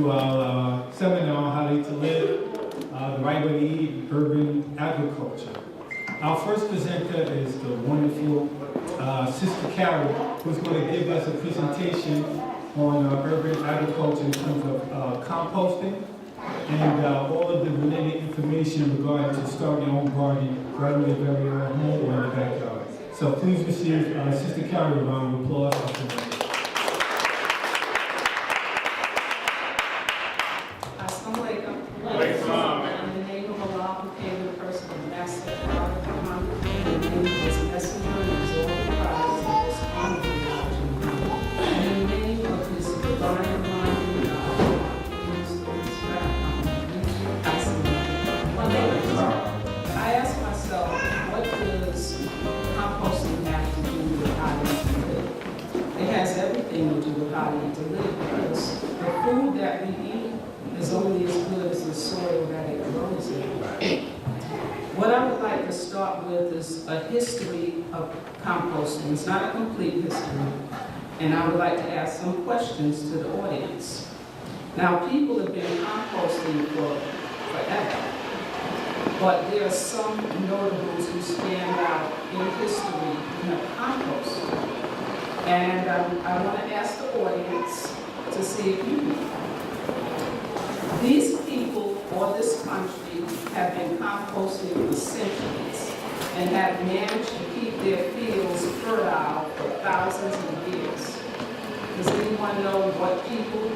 to our seminar on how to live the right way to eat urban agriculture. Our first presenter is the wonderful Sister Carol, who's going to give us a presentation on urban agriculture in terms of composting and all of the related information regarding to starting your own garden right in your very own home or in the backyard. So please receive Sister Carol a round of applause. What I would like to start with is a history of composting. It's not a complete history, and I would like to ask some questions to the audience. Now, people have been composting forever, but there are some notables who stand out in history who have composted. And I want to ask the audience to see if you know. These people or this country have been composting for centuries and have managed to keep their fields fertile for thousands of years. Does anyone know what people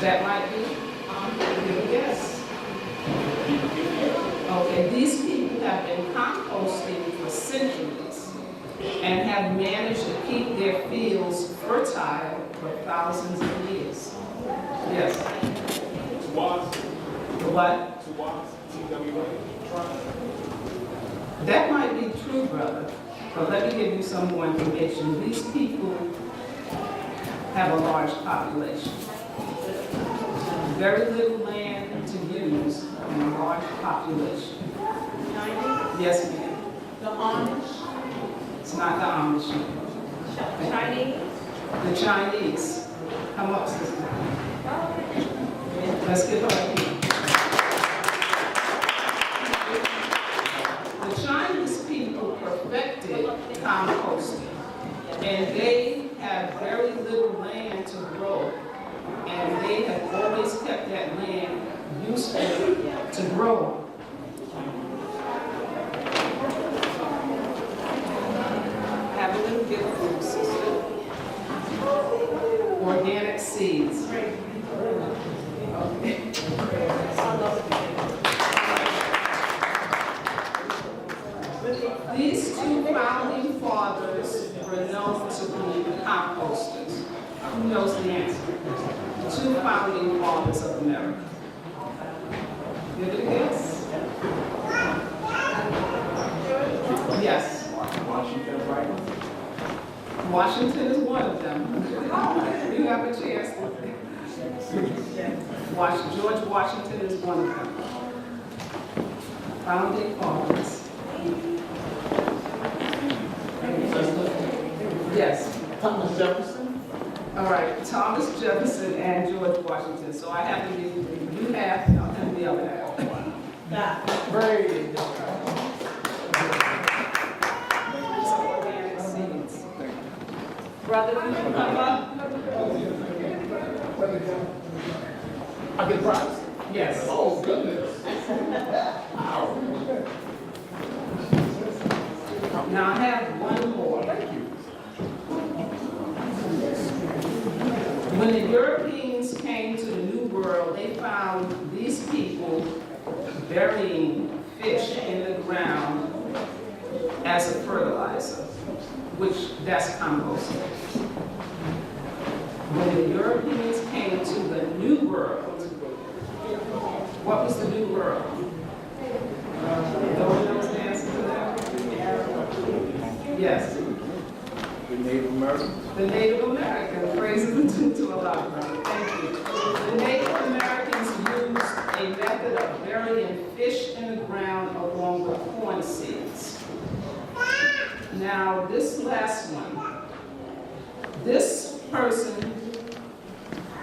that might be? Give a guess. Okay, these people have been composting for centuries and have managed to keep their fields fertile for thousands of years. Yes. The what? That might be true, brother. But let me give you some more information. These people have a large population. Very little land to use and a large population. Yes, ma'am. The Amish? It's not the Amish. The Chinese? The Chinese. Come up, sister. Let's give her a hand. The Chinese people perfected composting, and they have very little land to grow, and they have always kept that land useful to grow. Have a little gift for you, sister. Organic seeds. Okay. These two founding fathers were known to be composters. Who knows the answer? The two founding fathers of America. Give it a guess. Yes. Washington, right? Washington is one of them. You have a chance. George Washington is one of them. Founding fathers. Yes. Thomas Jefferson. All right, Thomas Jefferson and George Washington. So I have to give you half and the other half. Very. Some organic seeds. Brother, you can come up. I get prize? Yes. Oh, goodness. Now I have one more. Thank you. When the Europeans came to the New World, they found these people burying fish in the ground as a fertilizer, which that's composting. When the Europeans came to the New World, what was the New World? No one knows the answer to that? Yes. The Native Americans. The Native Americans, praises to Allah, brother. Thank you. The Native Americans used a method of burying fish in the ground along with corn seeds. Now, this last one, this person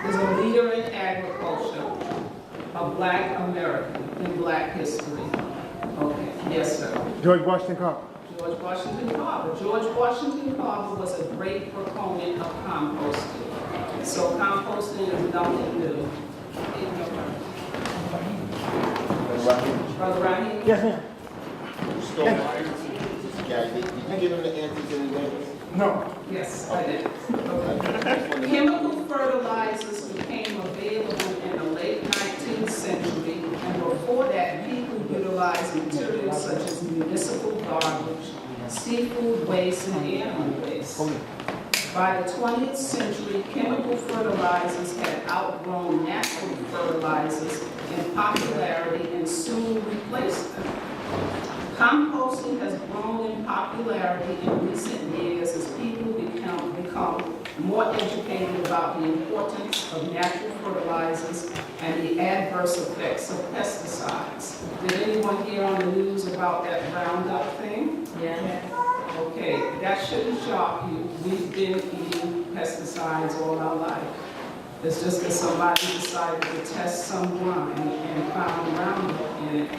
is going to a Black American in Black history? Okay, yes, sir. George Washington Carver. George Washington Carver. George Washington Carver was a great proponent of composting. So composting is nothing new. Brother Rahim? Yes, ma'am. Did you give him the answers in advance? No. Yes, I did. Okay. Chemical fertilizers became available in the late 19th century, and before that, people utilized materials such as municipal garbage, seafood waste, and animal waste. By the 20th century, chemical fertilizers had outgrown natural fertilizers in popularity and soon replaced them. Composting has grown in popularity in recent years as people become more educated about the importance of natural fertilizers and the adverse effects of pesticides. Did anyone hear on the news about that Roundup thing? Yeah. Okay, that shouldn't shock you. We've been eating pesticides all our life. It's just that somebody decided to test some wine and found Roundup in it.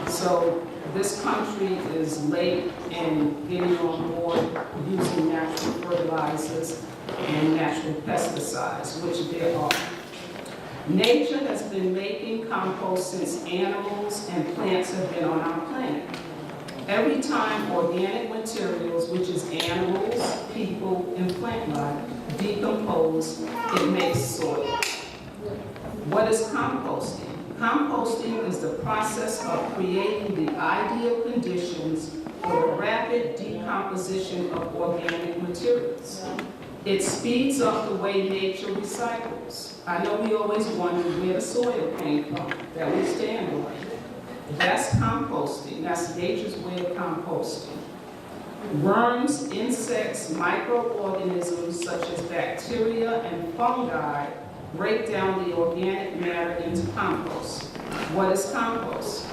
So this country is late in getting on board using natural fertilizers and natural pesticides, which there are. Nature has been making compost since animals and plants have been on our planet. Every time organic materials, which is animals, people, and plant life, decompose, it makes soil. What is composting? Composting is the process of creating the ideal conditions for the rapid decomposition of organic materials. It speeds up the way nature recycles. I know we always wonder where the soil came from that we stand on. That's composting. That's nature's way of composting. Worms, insects, microorganisms such as bacteria and fungi break down the organic matter into compost. What is compost?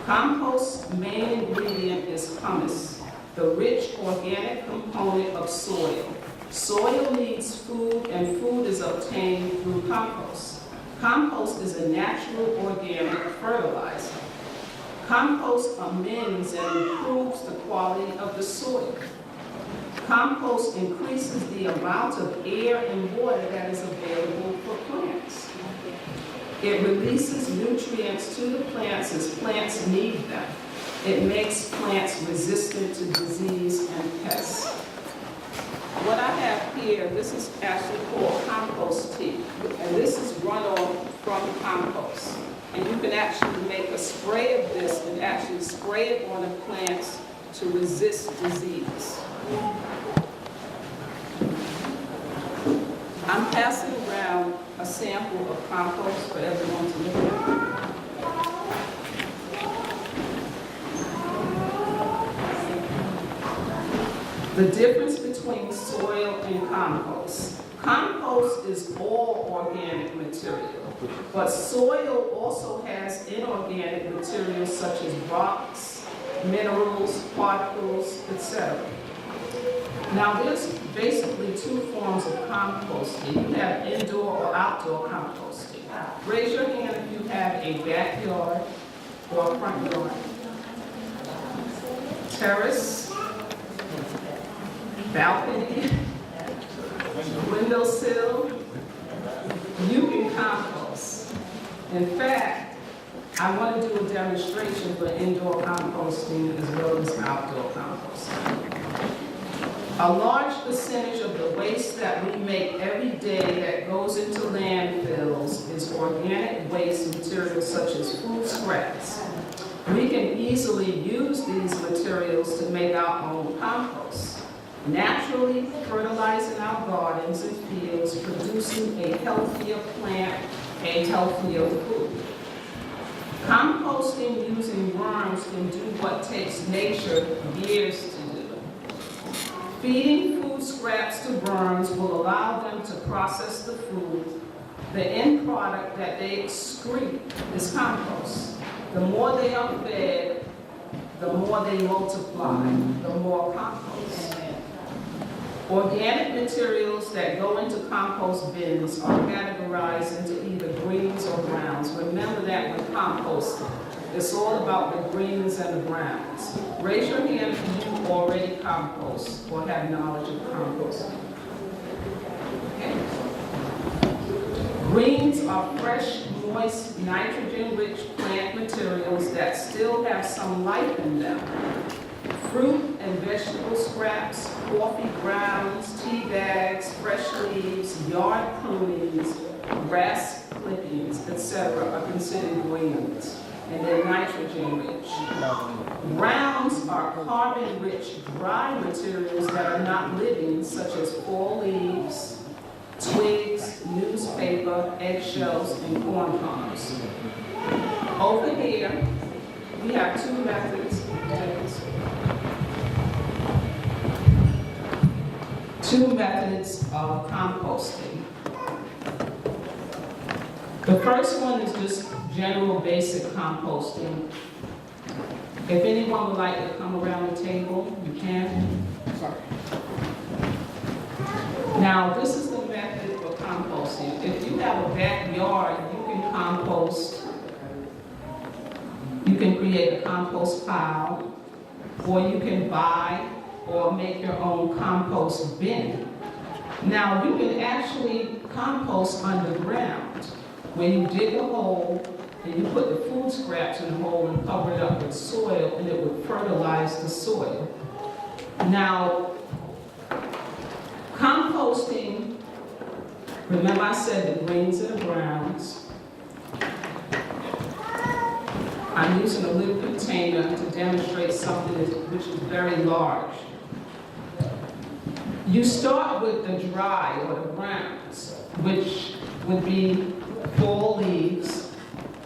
Compost's main ingredient is humus, the rich organic component of soil. Soil needs food, and food is obtained through compost. Compost is a natural organic fertilizer. Compost amends and improves the quality of the soil. Compost increases the amount of air and water that is available for plants. It releases nutrients to the plants as plants need them. It makes plants resistant to disease and pests. What I have here, this is actually called compost tea, and this is runoff from compost. And you can actually make a spray of this and actually spray it on the plants to resist disease. I'm passing around a sample of compost for everyone to look at. The difference between soil and compost. Compost is all organic material, but soil also has inorganic materials such as rocks, minerals, particles, etc. Now there's basically two forms of composting. You have indoor or outdoor composting. Raise your hand if you have a backyard or a front yard. Terrace, balcony, windowsill, you can compost. In fact, I want to do a demonstration for indoor composting as well as outdoor composting. A large percentage of the waste that we make every day that goes into landfills is organic waste materials such as food scraps. We can easily use these materials to make our own compost, naturally fertilizing our gardens and fields, producing a healthier plant, a healthier food. Composting using worms can do what takes nature years to do. Feeding food scraps to worms will allow them to process the food. The end product that they excrete is compost. The more they are fed, the more they multiply, the more compost. Organic materials that go into compost bins are categorized into either greens or browns. Remember that with composting. It's all about the greens and the browns. Raise your hand if you already compost or have knowledge of composting. Okay. Greens are fresh, moist, nitrogen-rich plant materials that still have some life in them. Fruit and vegetable scraps, coffee grounds, tea bags, fresh leaves, yard prunings, grass clippings, etc. are considered greens, and they're nitrogen-rich. Browns are carbon-rich, dry materials that are not living, such as fall leaves, twigs, newspaper, eggshells, and corn cobs. Over here, we have two methods. Two methods of composting. The first one is just general basic composting. If anyone would like to come around the table, you can. Now, this is the method for composting. If you have a backyard, you can compost. You can create a compost pile, or you can buy or make your own compost bin. Now, you can actually compost underground. When you dig a hole and you put the food scraps in the hole and cover it up with soil, and it would fertilize the soil. Now, composting, remember I said the greens and the browns. I'm using a little container to demonstrate something which is very large. You start with the dry or the browns, which would be fall leaves,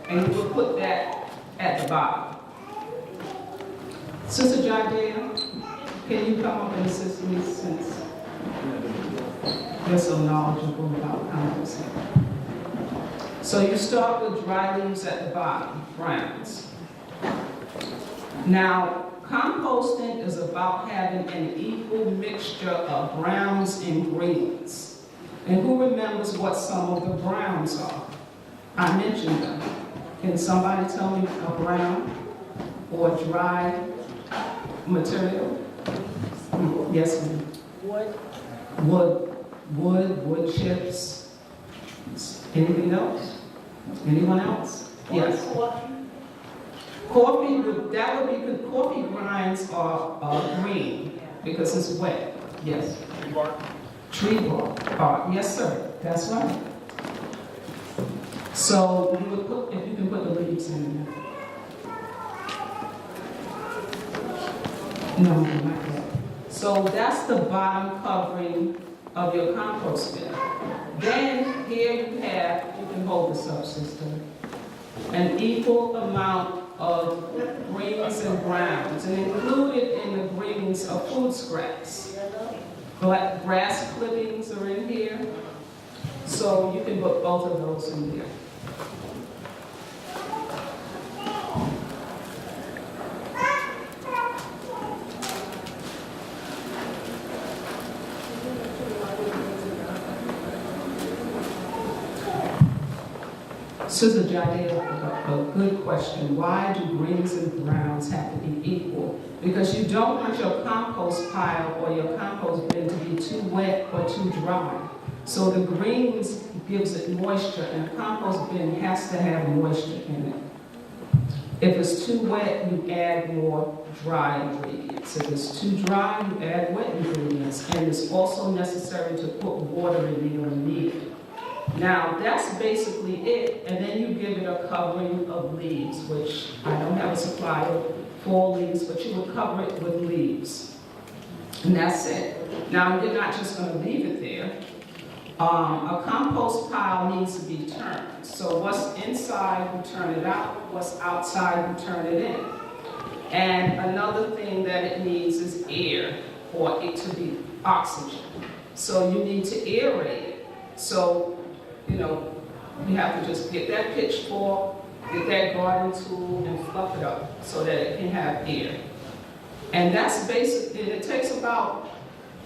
and you would put that at the bottom. Sister Jadea, can you come up and assist me since you're so knowledgeable about composting? So you start with dry leaves at the bottom, browns. Now, composting is about having an equal mixture of browns and greens. And who remembers what some of the browns are? I mentioned them. Can somebody tell me a brown or dry material? Yes, ma'am. Wood chips. Anything else? Anyone else? Yes. Coffee, that would be good. Coffee grinds are green because it's wet. Yes. Tree bark? Tree bark. Yes, sir. That's right. So you would put, if you can put the leaves in there. No, not yet. So that's the bottom covering of your compost bin. Then here you can hold this up, sister, an equal amount of greens and browns, and included in the greens are food scraps. Grass clippings are in here, so you can put both of those in here. Sister Jadea, a good question. Why do greens and browns have to be equal? Because you don't want your compost pile or your compost bin to be too wet or too dry. So the greens gives it moisture, and a compost bin has to have moisture in it. If it's too wet, you add more dry ingredients. If it's too dry, you add wet ingredients. And it's also necessary to put water in there when needed. Now, that's basically it, and then you give it a covering of leaves, which I don't have a supply of fall leaves, but you would cover it with leaves. And that's it. Now, you're not just going to leave it there. A compost pile needs to be turned. So what's inside, you turn it out. What's outside, you turn it in. And another thing that it needs is air, or it to be oxygen. So you need to aerate it. So, you have to just get that pitchfork, get that garden tool, and fluff it up so that it can have air. And that's basically, it takes about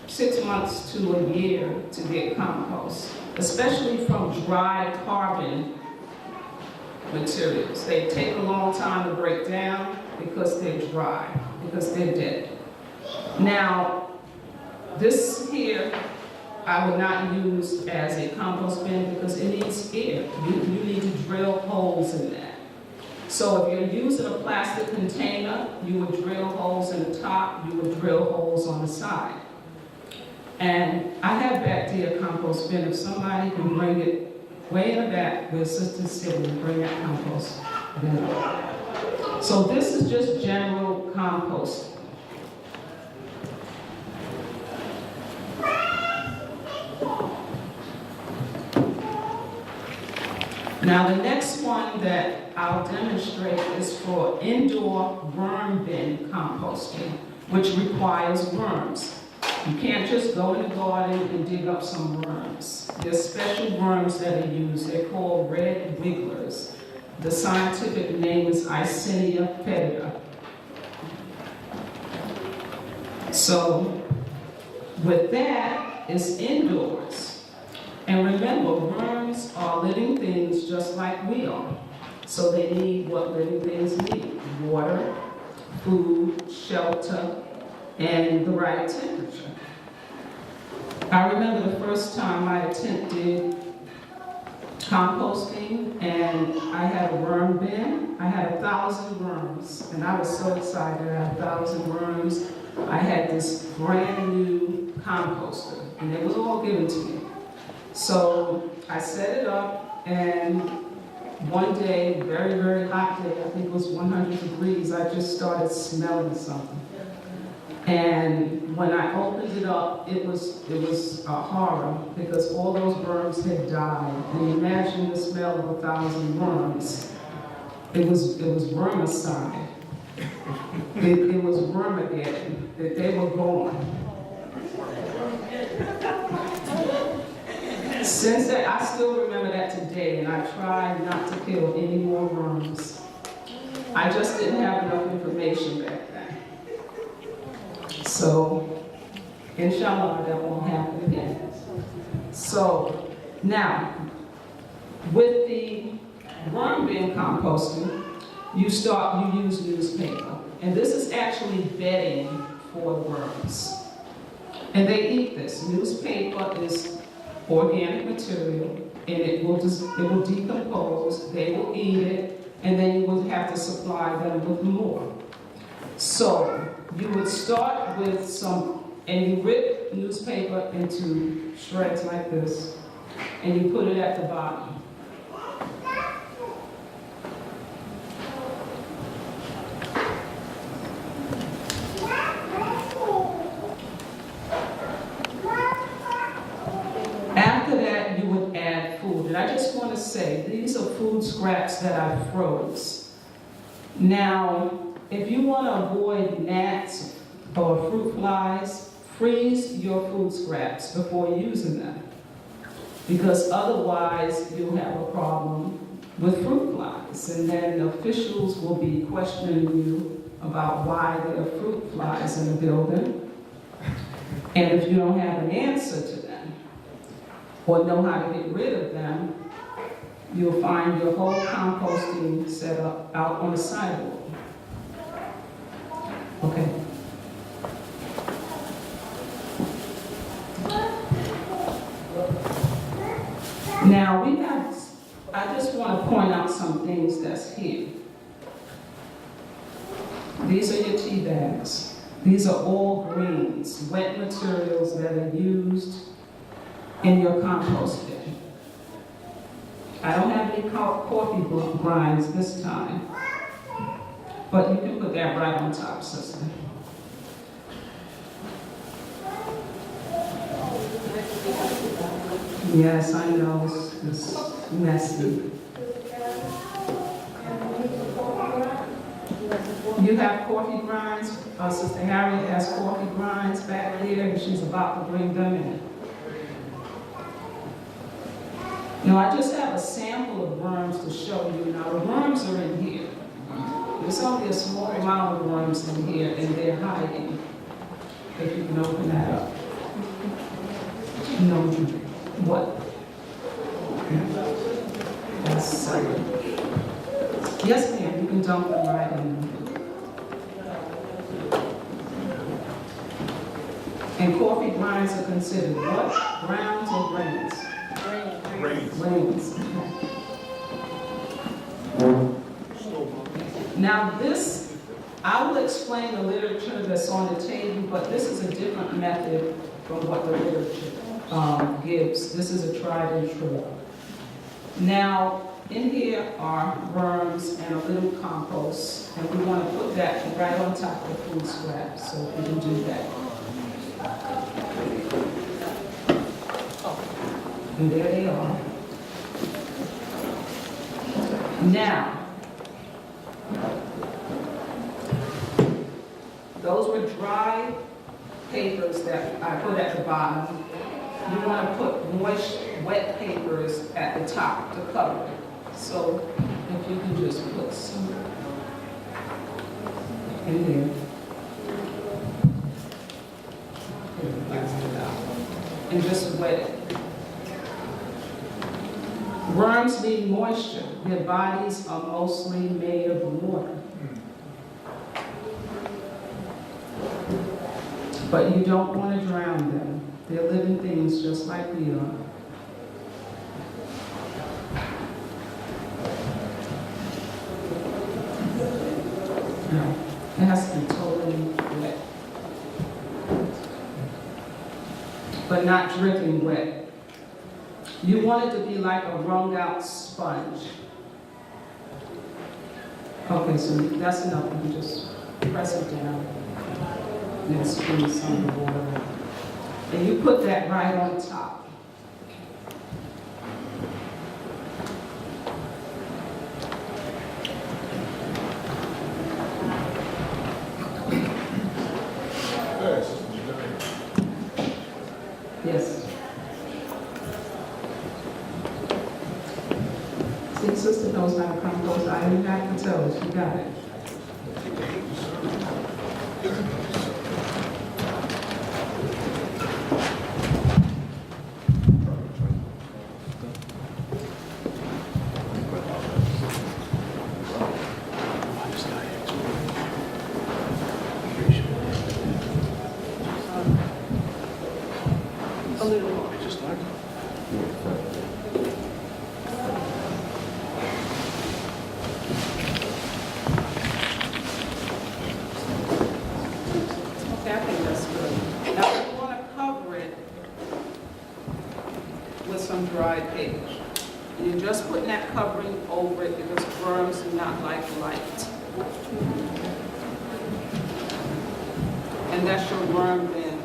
6 months to a year to get compost, especially from dry carbon materials. They take a long time to break down because they're dry, because they're dead. Now, this here, I would not use as a compost bin because it needs air. You need to drill holes in that. So if you're using a plastic container, you would drill holes in the top, you would drill holes on the side. And I have back there a compost bin. If somebody can bring it way in the back where Sister sitting and bring that compost bin up. So this is just general composting. Now the next one that I'll demonstrate is for indoor worm bin composting, which requires worms. You can't just go in the garden and dig up some worms. There's special worms that are used. They're called red wigglers. The scientific name is Icenia pedida. So with that, it's indoors. And remember, worms are living things just like we are. So they need what living things need: water, food, shelter, and the right temperature. I remember the first time I attempted composting and I had a worm bin. I had 1,000 worms and I was so excited. I had 1,000 worms. I had this brand new composter and it was all given to me. So I set it up, and one day, very, very hot day, I think it was 100 degrees, I just started smelling something. And when I opened it up, it was a horror because all those worms had died. And imagine the smell of 1,000 worms. It was wormicide. It was wormageddon. They were gone. Since that, I still remember that today, and I tried not to kill any more worms. I just didn't have enough information back then. So, inshallah, that won't happen again. So, now, with the worm bin composting, you use newspaper. And this is actually bedding for worms. And they eat this. Newspaper is organic material, and it will decompose, they will eat it, and then you would have to supply them with more. So you would start with some, and you rip newspaper into shreds like this, and you put it at the bottom. After that, you would add food. And I just want to say, these are food scraps that I froze. Now, if you want to avoid gnats or fruit flies, freeze your food scraps before using them. Because otherwise, you'll have a problem with fruit flies. And then the officials will be questioning you about why there are fruit flies in the building. And if you don't have an answer to them, or know how to get rid of them, you'll find your whole composting set up out on the sidewalk. Okay. Now I just want to point out some things that's here. These are your tea bags. These are all greens, wet materials that are used in your compost bin. I don't have any coffee grinds this time, but you can put that right on top, sister. Yes, I know, it's messy. You have coffee grinds? Sister Harriet has coffee grinds back there, and she's about to bring them in. Now, I just have a sample of worms to show you. Now, the worms are in here. There's only a small amount of worms in here, and they're hiding. If you can open that up. No, what? Yes, yes, ma'am, you can dump them right in. And coffee grinds are considered what? Grounds or grains? Grains. Okay. Now this, I will explain the literature that's on the table, but this is a different method from what the literature gives. This is a tried and true. Now, in here are worms and a little compost, and we want to put that right on top of the food scraps, so we can do that. And there they are. Now, those were dry papers that I put at the bottom. You want to put moist, wet papers at the top to cover it. So if you can just put some in there. And just wet it. Worms need moisture. Their bodies are mostly made of water. But you don't want to drown them. They're living things just like we are. No, it has to be totally wet. But not dripping wet. You want it to be like a wrung out sponge. Okay, so that's enough. You can just press it down. And squeeze some of the water. And you put that right on top. Yes. See, sister knows how to compost. I didn't have to tell her. She got it. A little more. Okay, I think that's good. Now we want to cover it with some dried paper. And you're just putting that covering over it because worms do not like light. And that's your worm bin.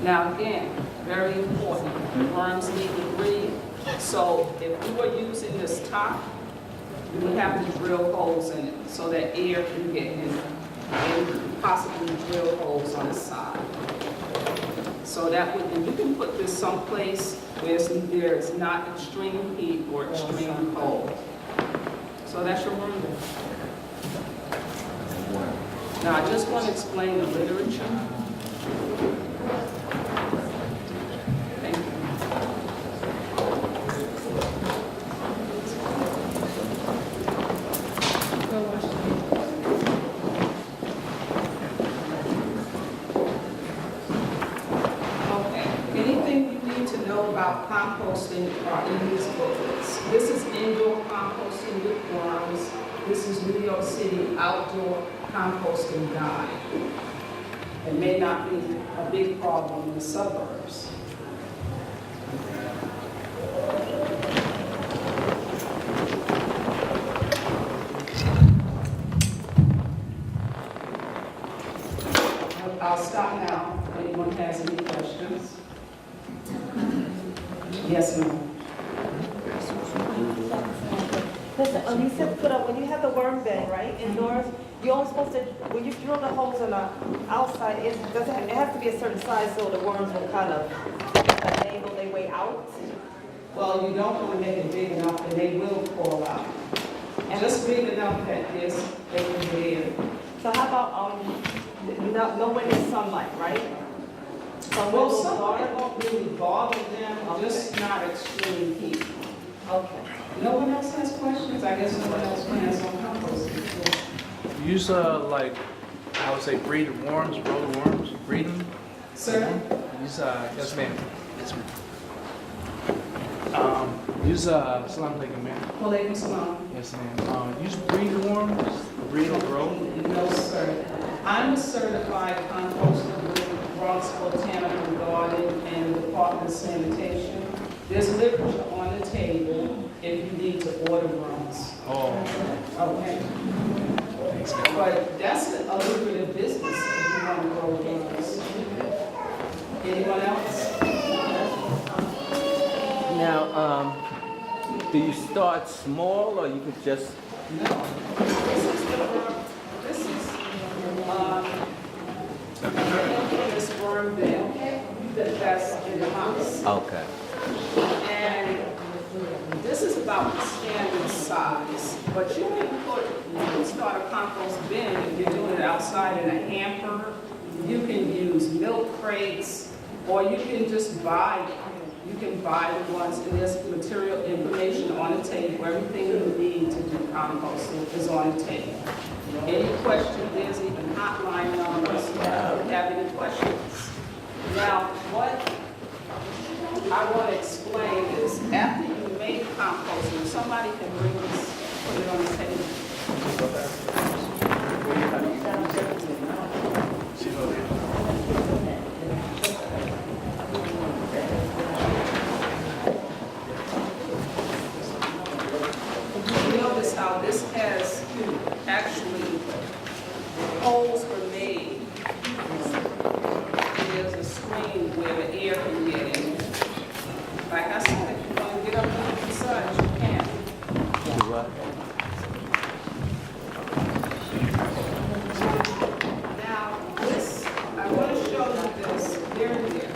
Now again, very important, worms need to breathe. So if we were using this top, we would have to drill holes in it so that air can get in and possibly drill holes on the side. So that would, and you can put this someplace where there's not extreme heat or extreme cold. So that's your worm bin. Now I just want to explain the literature. About composting are in these booklets. This is indoor composting with worms. This is New York City outdoor composting guide. It may not be a big problem in the suburbs. I'll stop now if anyone has any questions. Yes, ma'am. Listen, when you said put up, when you have the worm bin, right, indoors, you're only supposed to, when you drill the holes on the outside, it has to be a certain size so the worms will kind of enable their way out. Well, you don't want to make it big enough and they will fall out. And just big enough that they can bear So how about, no winter sunlight, right? So Well, will sunlight dark? won't really bother them, just not extreme heat. Okay. No one else has questions? I guess no one else plans on composting. Use like, I would say breed worms, roller worms, breed them. Sir? Use yes ma'am. Yes ma'am. Use salam alaikum ma'am. Walaikum salam. Yes ma'am. Use breed worms, breed or grow. No, sir. I'm a certified composter with Bronx Botanical Garden and Department of Sanitation. There's literature on the table if you need to order rooms. Oh, Okay? thanks ma'am. But that's a lucrative business if you want to grow rooms. Anyone else? Now, do you start small or you could just, No. This is this worm that's in the house. okay. And this is about the standard size. But you can start a compost bin if you're doing it outside in a hamper. You can use milk crates, or you can just buy. You can buy the ones, and there's material information on the table. Everything you need to do composting is on the table. Any question, there's even hotline numbers if you have any questions. Now, what I want to explain is, after you make composting, somebody can bring this, put it on the table. You notice how this has actually, holes were made. There's a screen where the air can get in. Like I said, if you want to get up on the side, you can. Do what? Now, this, I want to show you this very here.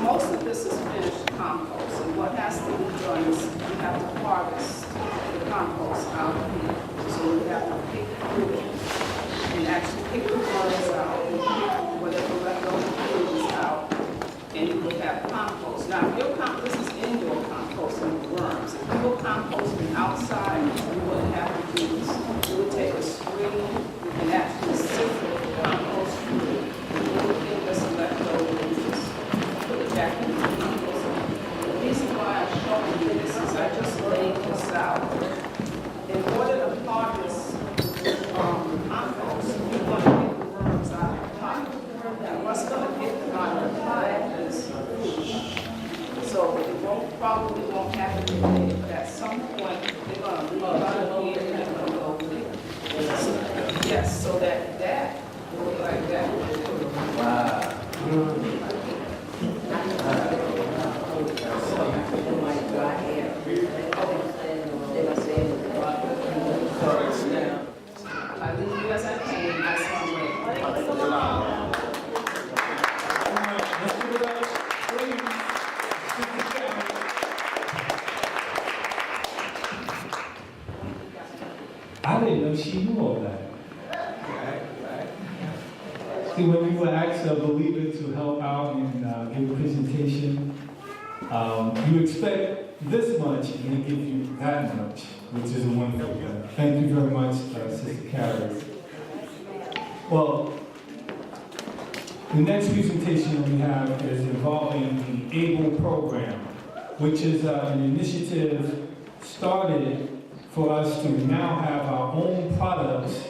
Most of this is finished compost, and what has to be done is you have to harvest the compost out of here. So you have to pick through it and actually pick the worms out and pick whatever leftover fluids out, and you will have compost. Now, if your this is indoor composting with worms. If you were composting outside, you wouldn't have to do this. You would take a screen and actually sift the compost through it. Everything that's left over is just put it back in the compost. The reason why I'm showing you this is I just laid this out. In order to harvest compost, you want to get the worms out of the pot. And what's going to get them out of the pot is food. So it probably won't happen today, but at some point, they're going to leave out of here and they're going to go there. So, yes, so that will look like that. I leave you as I came, I saw you. Let's give it up, please. I didn't know she knew all that. See, when we were asked a believer to help out and give a presentation, you expect this much and they give you that much, which is a wonderful thing. Thank you very much, Sister Carrie. Well, the next presentation we have is involving the Abel program, which is an initiative started for us to now have our own products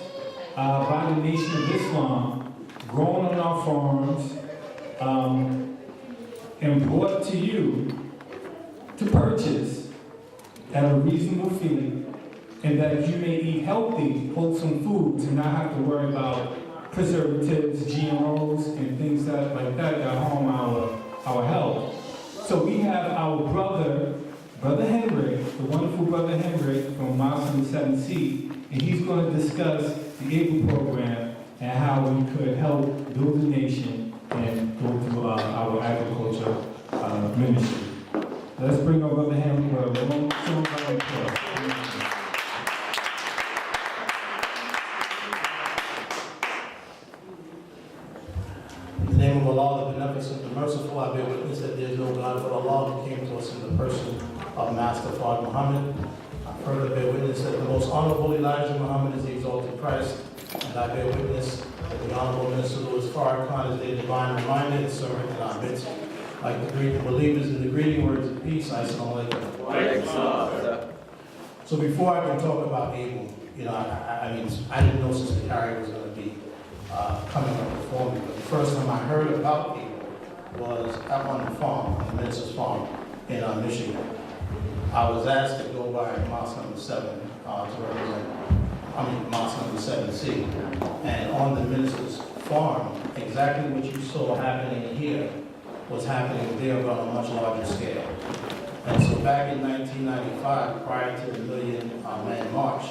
by the Nation of Islam, grown on our farms, and brought to you to purchase at a reasonable fee, and that you may eat healthy, wholesome foods and not have to worry about preservatives, GMOs, and things like that harm our health. So we have our Brother Henry, the wonderful Brother Henry from Miles in the 7th Seat, and he's going to discuss the ABLE program and how we could help build the nation and go through our agriculture ministry. Let's bring our Brother Henry for a long applause. merciful, I bear witness that there is no God but Allah who came to us in the person of Master Fard Muhammad. I further bear witness that the most honorable Elijah Muhammad is the exalted Christ, and I bear witness that the Honorable Minister Louis Farrakhan is their divine reminder and servant in our midst. Like to greet the believers in the greeting words of peace, Assalamu alaikum. So before I can talk about Abel, you know, I mean, I didn't know Sister Carrie was going to be coming up performing, but the first time I heard about Abel was out on the farm, on the minister's farm in Michigan. I was asked to go by Mosque number 7 to represent, Mosque number 7C. And on the minister's farm, exactly what you saw happening here was happening there but on a much larger scale. And so back in 1995, prior to the Million Man March,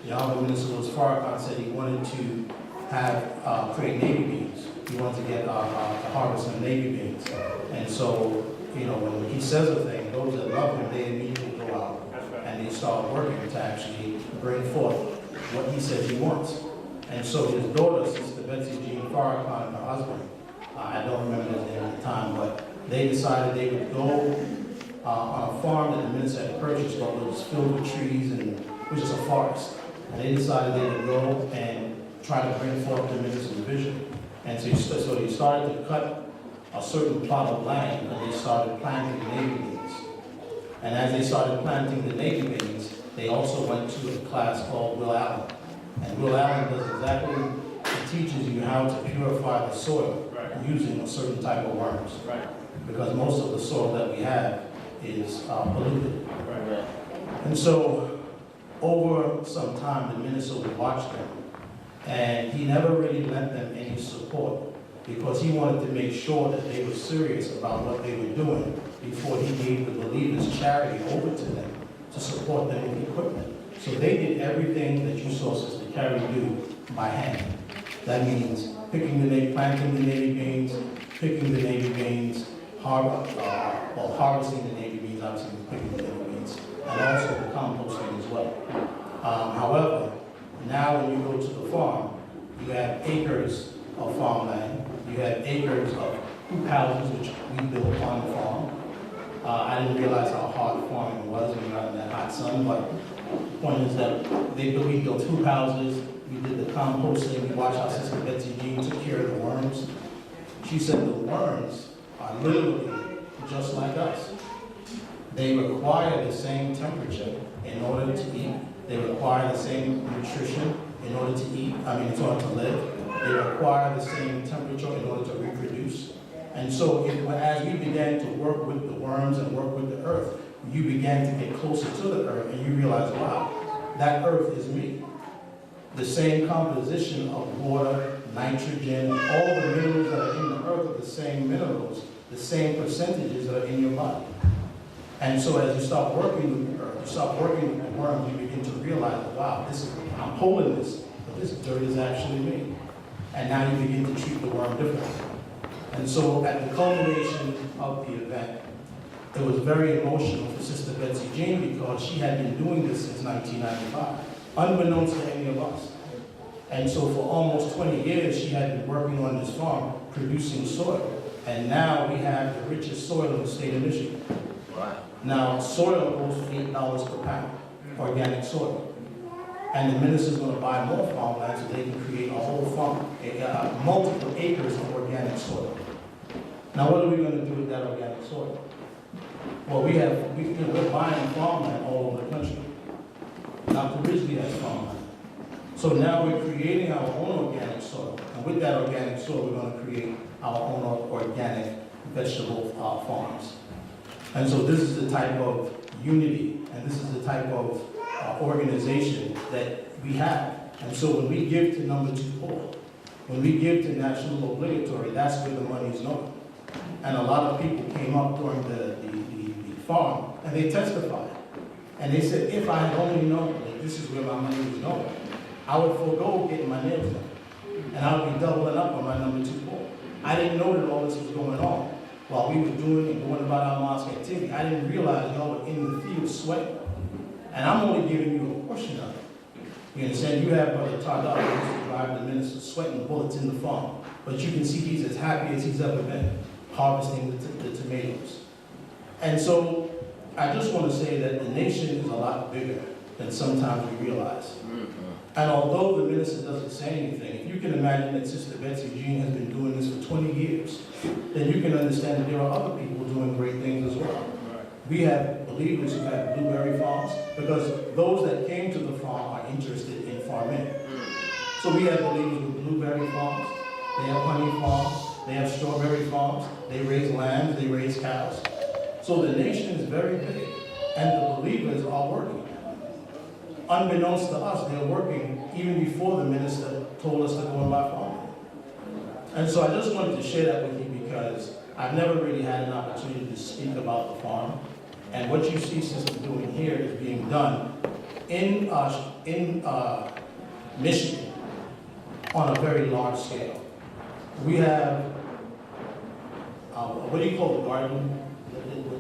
the Honorable Minister Louis Farrakhan said he wanted to have create Navy beans. He wanted to get to harvest some Navy beans. And so, you know, when he says a thing, those that love him, they immediately go out and they start working to actually bring forth what he says he wants. And so his daughter, Sister Betsy Jean Farrakhan, and her husband, I don't remember his name at the time, but they decided they would go on a farm that the minister had purchased, but it was filled with trees and it was just a forest. And they decided they would go and try to bring forth the minister's vision. And so they started to cut a certain plot of land and they started planting the Navy beans. And as they started planting the Navy beans, they also went to a class called Will Allen. And Will Allen does exactly, he teaches you how to purify the soil using a certain type of worms. Because most of the soil that we have is polluted. And so over some time, the minister would watch them. And he never really lent them any support because he wanted to make sure that they were serious about what they were doing before he gave the believers charity over to them to support them with equipment. So they did everything that you saw Sister Carrie do by hand. That means planting the Navy beans, picking the Navy beans, harvesting the Navy beans, obviously picking the Navy beans, and also the composting as well. However, now when you go to the farm, you have acres of farmland, you have acres of hoop houses, which we built on the farm. I didn't realize how hard farming was when we were out in that hot sun, but the point is that we built hoop houses, we did the composting, we watched how Sister Betsy Jean took care of the worms. She said the worms are literally just like us. They require the same temperature in order to eat. They require the same nutrition in order to eat, in order to live. They require the same temperature in order to reproduce. And so as we began to work with the worms and work with the earth, you began to get closer to the earth and you realize, wow, that earth is me. The same composition of water, nitrogen, all the minerals that are in the earth are the same minerals, the same percentages that are in your body. And so as you start working with the earth, you start working with the worms, you begin to realize, wow, I'm holding this, but this dirt is actually me. And now you begin to treat the worm differently. And so at the culmination of the event, it was very emotional for Sister Betsy Jean because she had been doing this since 1995, unbeknownst to any of us. And so for almost 20 years, she had been working on this farm, producing soil. And now we have the richest soil in the state of Michigan. Wow. Now, soil goes for $8 per pound, organic soil. And the minister's going to buy more farmland so they can create a whole farm, multiple acres of organic soil. Now, what are we going to do with that organic soil? Well, we're buying farmland all over the country. Dr. Ridgely has farmland. So now we're creating our own organic soil. And with that organic soil, we're going to create our own organic vegetable farms. And so this is the type of unity, and this is the type of organization that we have. And so when we give to number 2 poor, when we give to national obligatory, that's where the money is going. And a lot of people came up during the farm, and they testified. And they said, if I had only known that this is where my money was going, I would forego getting my nails done. And I would be doubling up on my number 2 poor. I didn't know that all this was going on. While we were doing and going about our mosque activity, I didn't realize y'all were in the field sweating. And I'm only giving you a portion of it. You understand? You have Brother Tada, who used to drive the minister, sweating bullets in the farm. But you can see he's as happy as he's ever been. harvesting the tomatoes. And so I just want to say that the nation is a lot bigger than sometimes we realize. And although the minister doesn't say anything, if you can imagine that Sister Betsy Jean has been doing this for 20 years, then you can understand that there are other people doing great things as well. We have believers who have blueberry farms, because those that came to the farm are interested in farming. So we have believers with blueberry farms, they have honey farms, they have strawberry farms, they raise lambs, they raise cows. So the nation is very big, and the believers are working. Unbeknownst to us, they're working even before the minister told us to go and buy farmland. And so I just wanted to share that with you because I've never really had an opportunity to speak about the farm. And what you see Sister doing here is being done in Michigan on a very large scale. We have, what do you call the garden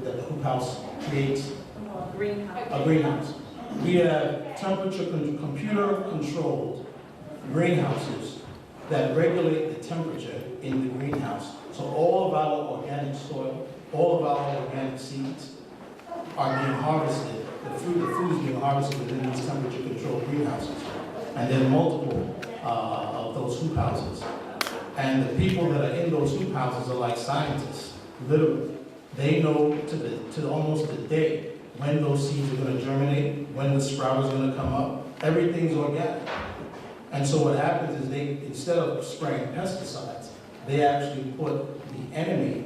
that the hoop house creates? A greenhouse. We have computer-controlled greenhouses that regulate the temperature in the greenhouse. So all of our organic soil, all of our organic seeds are being harvested. The food is being harvested within these temperature-controlled greenhouses. And there are multiple of those hoop houses. And the people that are in those hoop houses are like scientists, literally. They know to almost the day when those seeds are going to germinate, when the sprout is going to come up. Everything's organic. And so what happens is they, instead of spraying pesticides, they actually put the enemy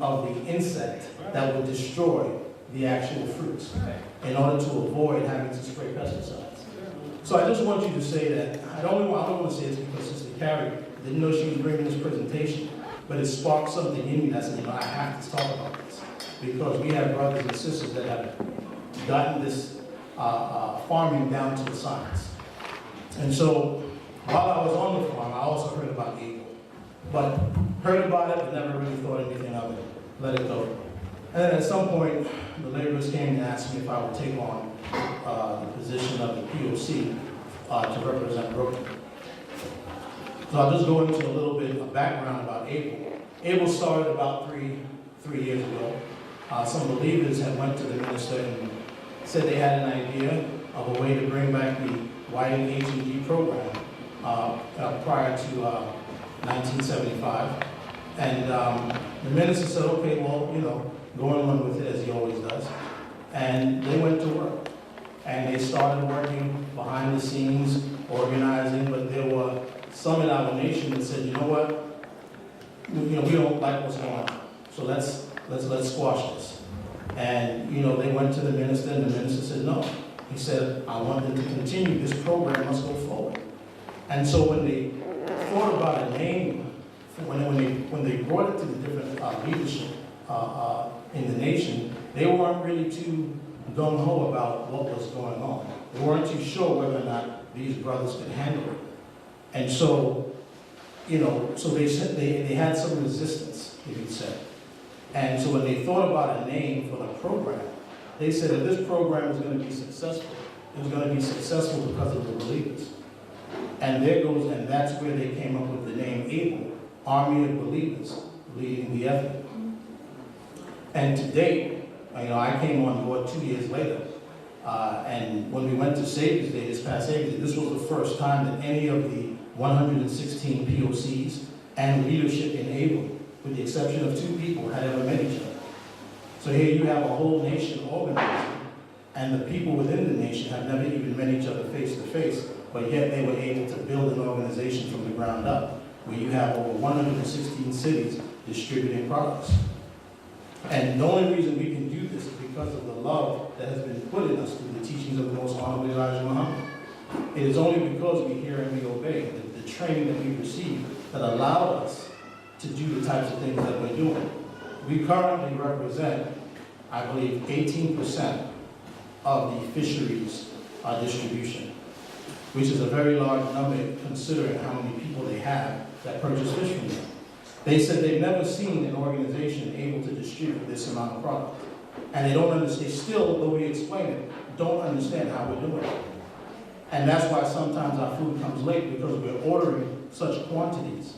of the insect that would destroy the actual fruits in order to avoid having to spray pesticides. So I just want you to say that, I don't want to say it's because Sister Carrie didn't know she was bringing this presentation, but it sparked something in me that said, I have to talk about this. Because we have brothers and sisters that have gotten this farming down to a science. And so, while I was on the farm, I also heard about Abel. But heard about it, but never really thought anything of it. Let it go. And then at some point, the laborers came and asked me if I would take on the position of the POC to represent Brooklyn. So I'll just go into a little bit of background about Abel. Abel started about three years ago. Some believers had went to the minister and said they had an idea of a way to bring back the Whiting H&G program prior to 1975. And the minister said, okay, well, go on with it as he always does. And they went to work. And they started working behind the scenes, organizing, but there were some in our nation that said, you know what, we don't like what's going on. So let's squash this. And, they went to the minister, and the minister said no. He said, I want them to continue. This program must go forward. And so when they thought about a name, when they brought it to the different leadership in the nation, they weren't really too gung-ho about what was going on. They weren't too sure whether or not these brothers could handle it. And so, so they said they had some resistance, you could say. And so when they thought about a name for the program, they said if this program is going to be successful, it was going to be successful because of the believers. And that's where they came up with the name Abel, Army of Believers, leading the effort. And to date, I came on board 2 years later, and when we went to Savior's Day, this past Savior's Day, this was the first time that any of the 116 POCs and leadership in Abel, with the exception of 2 people, had ever met each other. So here you have a whole nation organizing, and the people within the nation have never even met each other face to face, but yet they were able to build an organization from the ground up, where you have over 116 cities distributing products. And the only reason we can do this is because of the love that has been put in us through the teachings of the Most Honorable Elijah Muhammad. It is only because we hear and we obey, the training that we receive, that allowed us to do the types of things that we're doing. We currently represent, I believe, 18% of the fisheries distribution, which is a very large number considering how many people they have that purchase fish from them. They said they've never seen an organization able to distribute this amount of product. And they don't understand, still, though we explain it, don't understand how we're doing it. And that's why sometimes our food comes late, because we're ordering such quantities.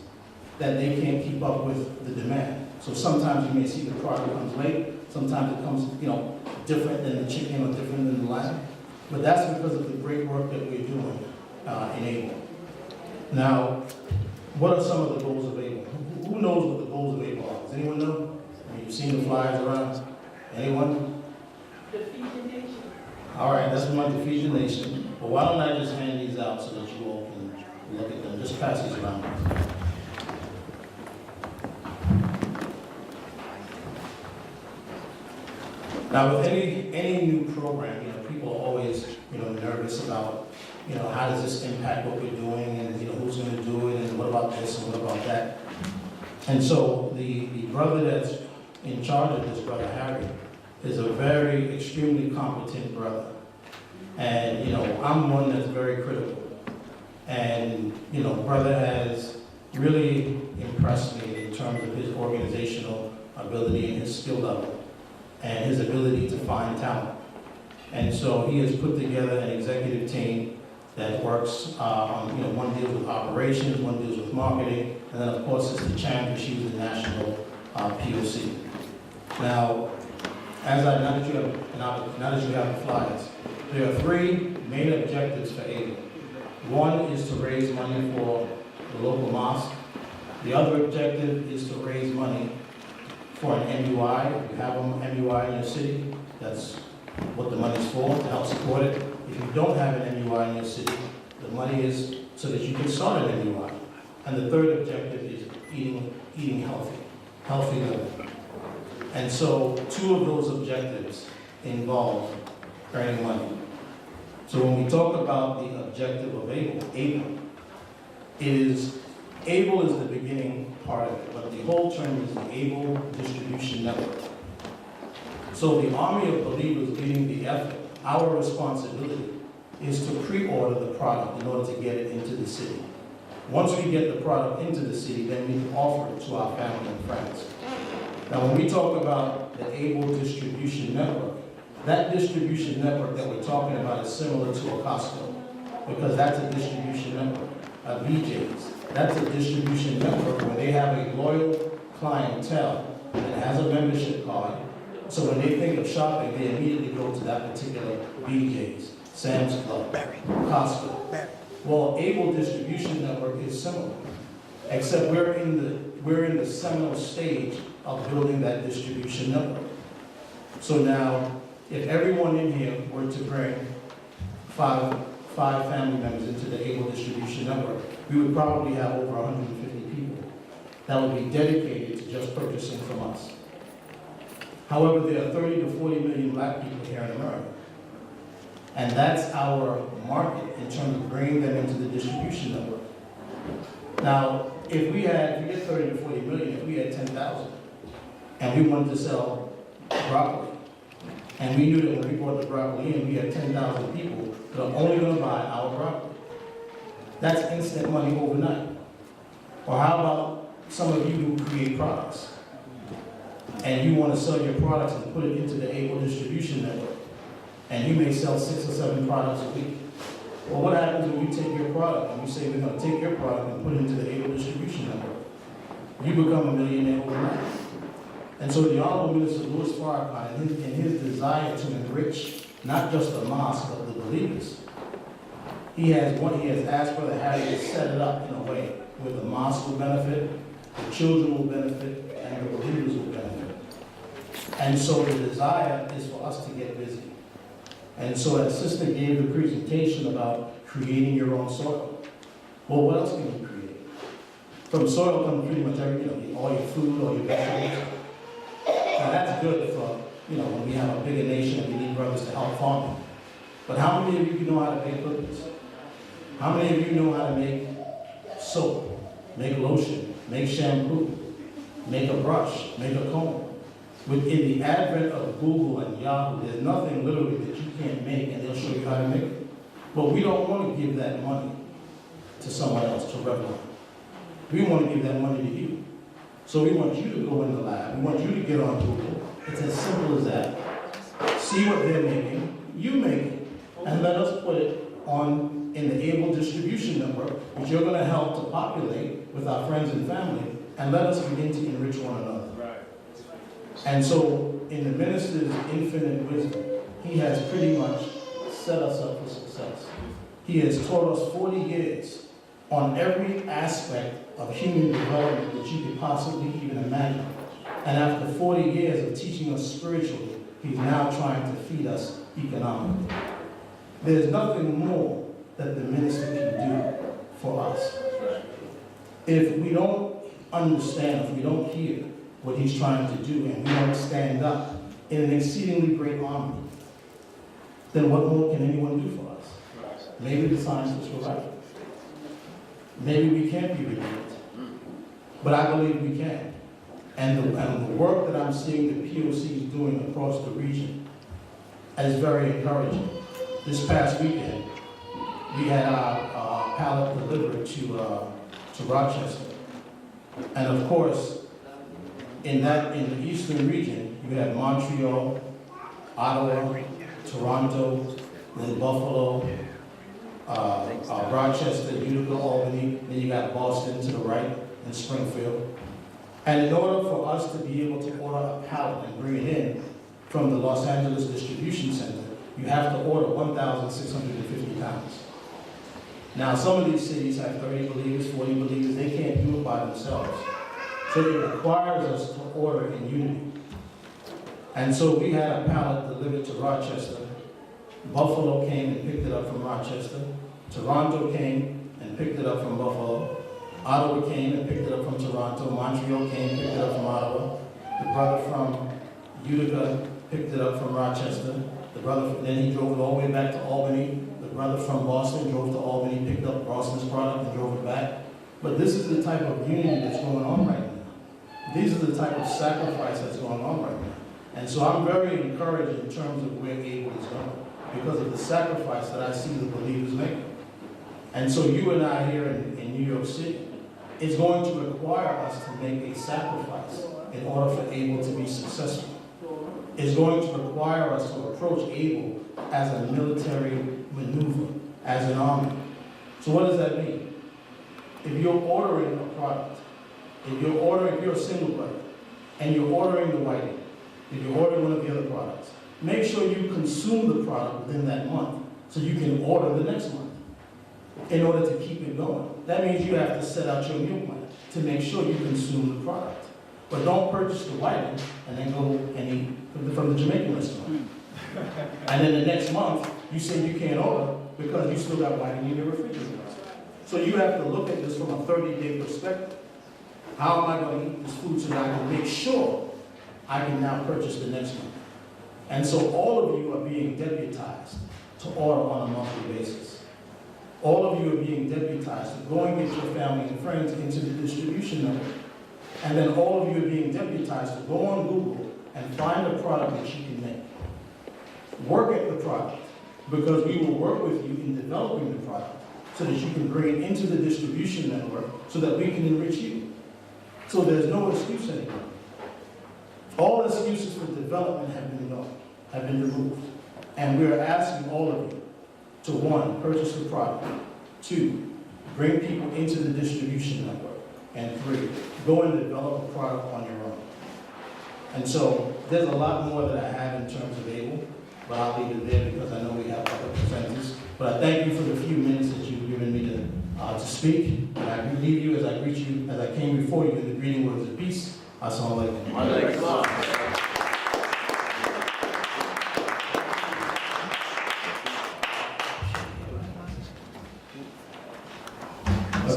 that they can't keep up with the demand. So sometimes you may see the product comes late, sometimes it comes, different than the chicken or different than the lamb. But that's because of the great work that we're doing in Abel. Now, what are some of the goals of Abel? Who knows what the goals of Abel are? Does anyone know? I mean, you've seen the flyers around. Anyone? The Fiji Nation. All right, that's one to feed the nation. But why don't I just hand these out so that you all can look at them? Just pass these around. Now, with any new program, people are always, nervous about, how does this impact what we're doing, and who's going to do it, and what about this, and what about that. And so the brother that's in charge of this, Brother Harry, is a very extremely competent brother. And I'm one that's very critical. And brother has really impressed me in terms of his organizational ability and his skill level, and his ability to find talent. And so he has put together an executive team that works on, one deals with operations, one deals with marketing, and then of course it's the champion, she's the national POC. Now, now that you have the flyers, there are three main objectives for Abel. One is to raise money for the local mosque. The other objective is to raise money for an MUI. If you have an MUI in your city, that's what the money's for, to help support it. If you don't have an MUI in your city, the money is so that you can start an MUI. And the third objective is eating healthy living. And so two of those objectives involve earning money. So when we talk about the objective of Abel is the beginning part of it, but the whole term is the Abel Distribution Network. So the army of believers leading the effort, our responsibility is to pre-order the product in order to get it into the city. Once we get the product into the city, then we can offer it to our family and friends. Now when we talk about the Abel Distribution Network, that distribution network that we're talking about is similar to a Costco, because that's a distribution network. BJ's, that's a distribution network where they have a loyal clientele that has a membership card. So when they think of shopping, they immediately go to that particular BJ's, Sam's Club, Costco. Well, Abel Distribution Network is similar, except we're in the seminal stage of building that distribution network. So now, if everyone in here were to bring five family members into the Abel Distribution Network, we would probably have over 150 people that would be dedicated to just purchasing from us. However, there are 30 to 40 million black people here in America. And that's our market in terms of bringing them into the distribution network. Now, if we get 30 to 40 million, if we had 10,000, and we wanted to sell broccoli, and we knew that when we brought the broccoli in, we had 10,000 people that are only going to buy our broccoli. That's instant money overnight. Or how about some of you who create products, and you want to sell your products and put it into the Abel Distribution Network, and you may sell 6 or 7 products a week. Well, what happens when you take your product and you say we're going to take your product and put it into the Abel Distribution Network? You become a millionaire overnight. And so the Honorable Minister Louis Farrakhan, in his desire to enrich not just the mosque but the believers, he has asked Brother Harry to set it up in a way where the mosque will benefit, the children will benefit, and the believers will benefit. And so the desire is for us to get busy. And so that sister gave the presentation about creating your own soil. Well, what else can you create? From soil comes pretty much everything, all your food, all your vegetables. Now that's good for, when we have a bigger nation and we need brothers to help farming. But how many of you know how to make cookies? How many of you know how to make soap, make lotion, make shampoo, make a brush, make a comb? Within the advent of Google and Yahoo, there's nothing literally that you can't make, and they'll show you how to make it. But we don't want to give that money to someone else, to Revlon. We want to give that money to you. So we want you to go in the lab. We want you to get on Google. It's as simple as that. See what they're making, you make it, and let us put it in the Abel Distribution Network, which you're going to help to populate with our friends and family, and let us begin to enrich one another. And so, in the minister's infinite wisdom, he has pretty much set us up for success. He has taught us 40 years on every aspect of human development that you could possibly even imagine. And after 40 years of teaching us spiritually, he's now trying to feed us economically. There's nothing more that the minister can do for us. If we don't understand, if we don't hear what he's trying to do, and we don't stand up in an exceedingly great army, then what more can anyone do for us? Maybe the scientists were right. Maybe we can't be redeemed. But I believe we can. And the work that I'm seeing the POCs doing across the region is very encouraging. This past weekend, we had our pallet delivered to Rochester. And of course, in the eastern region, you have Montreal, Ottawa, Toronto, then Buffalo, Rochester, Utica, Albany, then you got Boston to the right, and Springfield. And in order for us to be able to order a pallet and bring it in from the Los Angeles Distribution Center, you have to order 1,650 pounds. Now, some of these cities have 30 believers, 40 believers, they can't do it by themselves. So it requires us to order in unity. And so we had a pallet delivered to Rochester. Buffalo came and picked it up from Rochester. Toronto came and picked it up from Buffalo. Ottawa came and picked it up from Toronto. Montreal came and picked it up from Ottawa. The brother from Utica picked it up from Rochester. Then he drove it all the way back to Albany. The brother from Boston drove to Albany, picked up Boston's product and drove it back. But this is the type of unity that's going on right now. These are the type of sacrifice that's going on right now. And so I'm very encouraged in terms of where Abel is going, because of the sacrifice that I see the believers making. And so you and I here in New York City, it's going to require us to make a sacrifice in order for Abel to be successful. It's going to require us to approach Abel as a military maneuver, as an army. So what does that mean? If you're ordering a product, if you're a single brother, and you're ordering the whiting, if you're ordering one of the other products, make sure you consume the product within that month so you can order the next month in order to keep it going. That means you have to set out your meal plan to make sure you consume the product. But don't purchase the whiting and then go and eat from the Jamaican restaurant. And then the next month, you say you can't order because you still got whiting in your refrigerator. So you have to look at this from a 30-day perspective. How am I going to eat this food so that I can make sure I can now purchase the next one? And so all of you are being deputized to order on a monthly basis. All of you are being deputized to go and get your family and friends into the distribution network. And then all of you are being deputized to go on Google and find a product that you can make. Work at the product, because we will work with you in developing the product so that you can bring it into the distribution network so that we can enrich you. So there's no excuse anymore. All excuses for development have been removed. And we're asking all of you to, 1, purchase the product, 2, bring people into the distribution network, and 3, go and develop a product on your own. And so there's a lot more that I have in terms of Abel, but I'll leave it there because I know we have other presenters. But I thank you for the few minutes that you've given me to speak. And I leave you as I greet you, as I came before you in the greeting words of peace. Assalamu alaikum.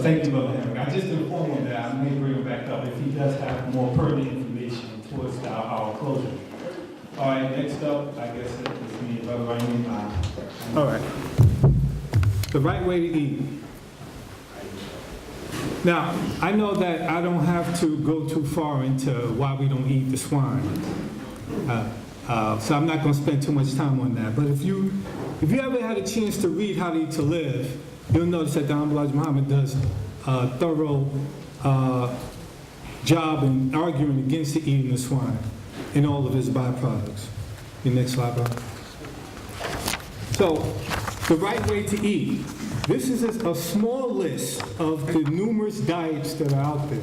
Thank you, Brother Henry. I just informed him that I may bring him back up if he does have more pertinent information towards our closing. All right, next up, I guess it's me, Brother Raymond. All right. The right way to eat. Now, I know that I don't have to go too far into why we don't eat the swine. So I'm not going to spend too much time on that. But if you ever had a chance to read How to Eat to Live, you'll notice that the Honorable Elijah Muhammad does a thorough job in arguing against the eating of swine and all of its byproducts. Your next slide, bro. So, the right way to eat. This is just a small list of the numerous diets that are out there.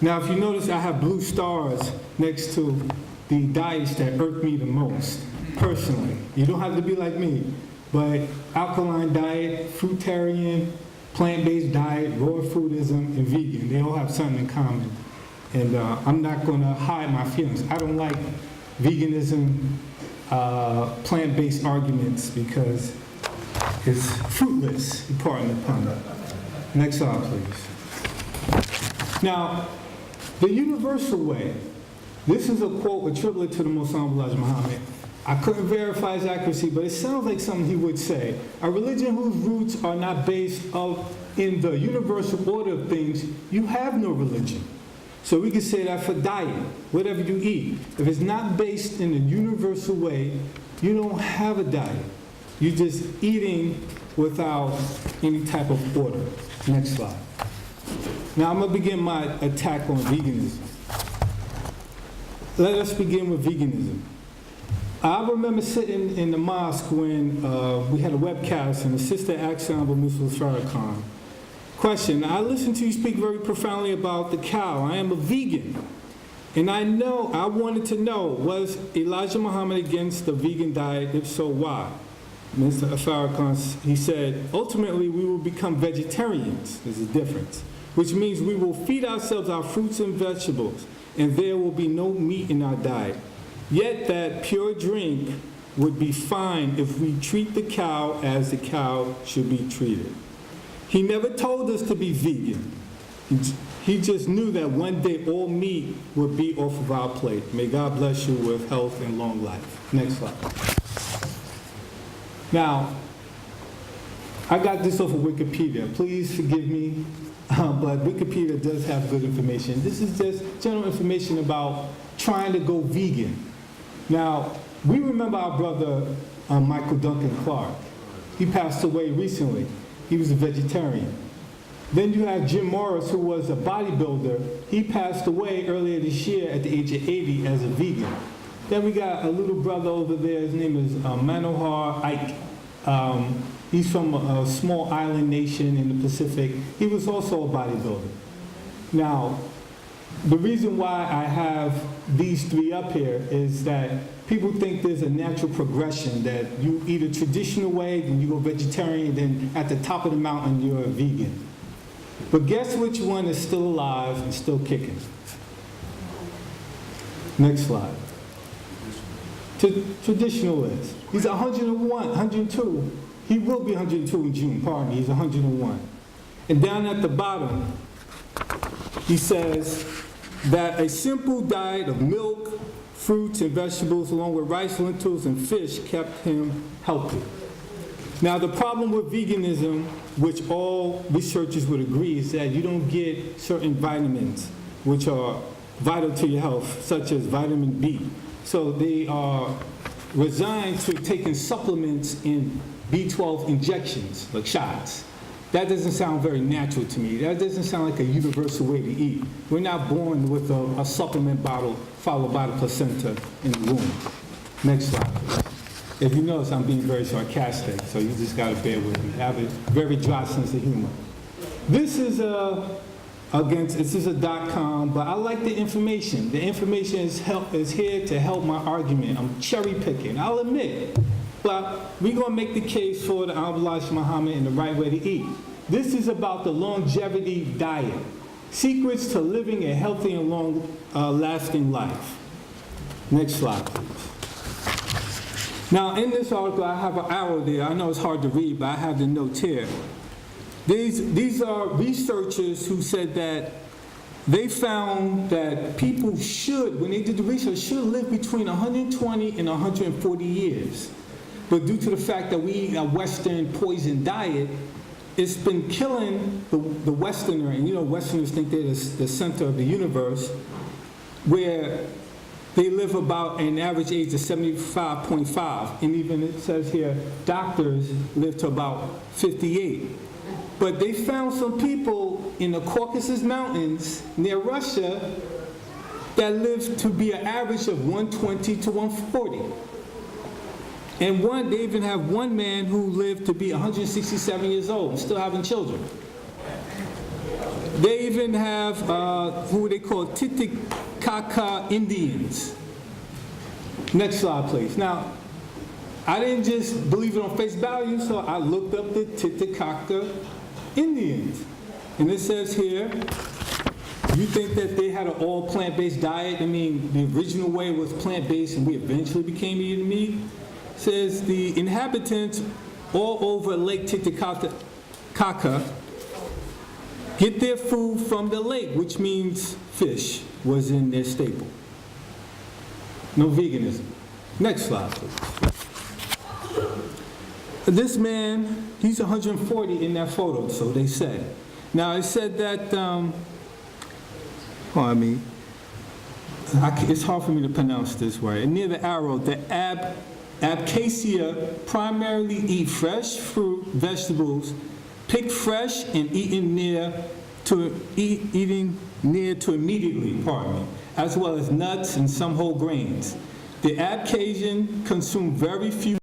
Now, if you notice, I have blue stars next to the diets that irk me the most, personally. You don't have to be like me, but alkaline diet, fruitarian, plant-based diet, raw foodism, and vegan, they all have something in common. And I'm not going to hide my feelings. I don't like veganism, plant-based arguments because it's fruitless, pardon the pun. Next slide, please. Now, the universal way. This is a quote attributed to the Most Honorable Elijah Muhammad. I couldn't verify his accuracy, but it sounds like something he would say. A religion whose roots are not based in the universal order of things, you have no religion. So we can say that for diet, whatever you eat. If it's not based in a universal way, you don't have a diet. You're just eating without any type of order. Next slide. Now I'm going to begin my attack on veganism. Let us begin with veganism. I remember sitting in the mosque when we had a webcast and the sister asked Honorable Mr. Farrakhan, question, I listened to you speak very profoundly about the cow. I am a vegan. And I wanted to know, was Elijah Muhammad against the vegan diet? If so, why? Mr. Farrakhan, he said, ultimately we will become vegetarians. There's a difference. Which means we will feed ourselves our fruits and vegetables, and there will be no meat in our diet. Yet that pure drink would be fine if we treat the cow as the cow should be treated. He never told us to be vegan. He just knew that one day all meat would be off of our plate. May God bless you with health and long life. Next slide. Now, I got this off of Wikipedia. Please forgive me, but Wikipedia does have good information. This is just general information about trying to go vegan. Now, we remember our brother Michael Duncan Clark. He passed away recently. He was a vegetarian. Then you have Jim Morris, who was a bodybuilder. He passed away earlier this year at the age of 80 as a vegan. Then we got a little brother over there. His name is Manohar Ike. He's from a small island nation in the Pacific. He was also a bodybuilder. Now, the reason why I have these three up here is that people think there's a natural progression, that you eat a traditional way, then you go vegetarian, then at the top of the mountain, you're a vegan. But guess which one is still alive and still kicking? Next slide. Traditionalist. He's 101, 102. He will be 102 in June, pardon me. He's 101. And down at the bottom, he says that a simple diet of milk, fruits, and vegetables, along with rice, lentils, and fish, kept him healthy. Now, the problem with veganism, which all researchers would agree, is that you don't get certain vitamins, which are vital to your health, such as vitamin B. So they are resigned to taking supplements in B12 injections, like shots. That doesn't sound very natural to me. That doesn't sound like a universal way to eat. We're not born with a supplement bottle followed by the placenta in the womb. Next slide. If you notice, I'm being very sarcastic, so you just got to bear with me. I have a very dry sense of humor. This is this is a .com, but I like the information. The information is here to help my argument. I'm cherry picking, I'll admit. But we're going to make the case for the Honorable Elijah Muhammad and the right way to eat. This is about the longevity diet. Secrets to living a healthy and long-lasting life. Next slide, please. Now, in this article, I have an arrow there. I know it's hard to read, but I have the notes here. These are researchers who said that they found that people should, when they did the research, should live between 120 and 140 years. But due to the fact that we eat a Western poison diet, it's been killing the Westerner, and you know Westerners think they're the center of the universe, where they live about an average age of 75.5, and even it says here, doctors live to about 58. But they found some people in the Caucasus Mountains near Russia that live to be an average of 120 to 140. And they even have one man who lived to be 167 years old and still having children. They even have who they call Titicaca Indians. Next slide, please. Now, I didn't just believe it on face value, so I looked up the Titicaca Indians. And it says here, you think that they had an all plant-based diet? I mean, the original way was plant-based and we eventually became eating meat. It says the inhabitants all over Lake Titicaca get their food from the lake, which means fish was in their staple. No veganism. Next slide, please. This man, he's 140 in that photo, so they said. Now, it said that, it's hard for me to pronounce this word. And near the arrow, the Abkhazia primarily eat fresh fruit, vegetables, picked fresh and eaten near to immediately, as well as nuts and some whole grains. The Abkhazian consume very few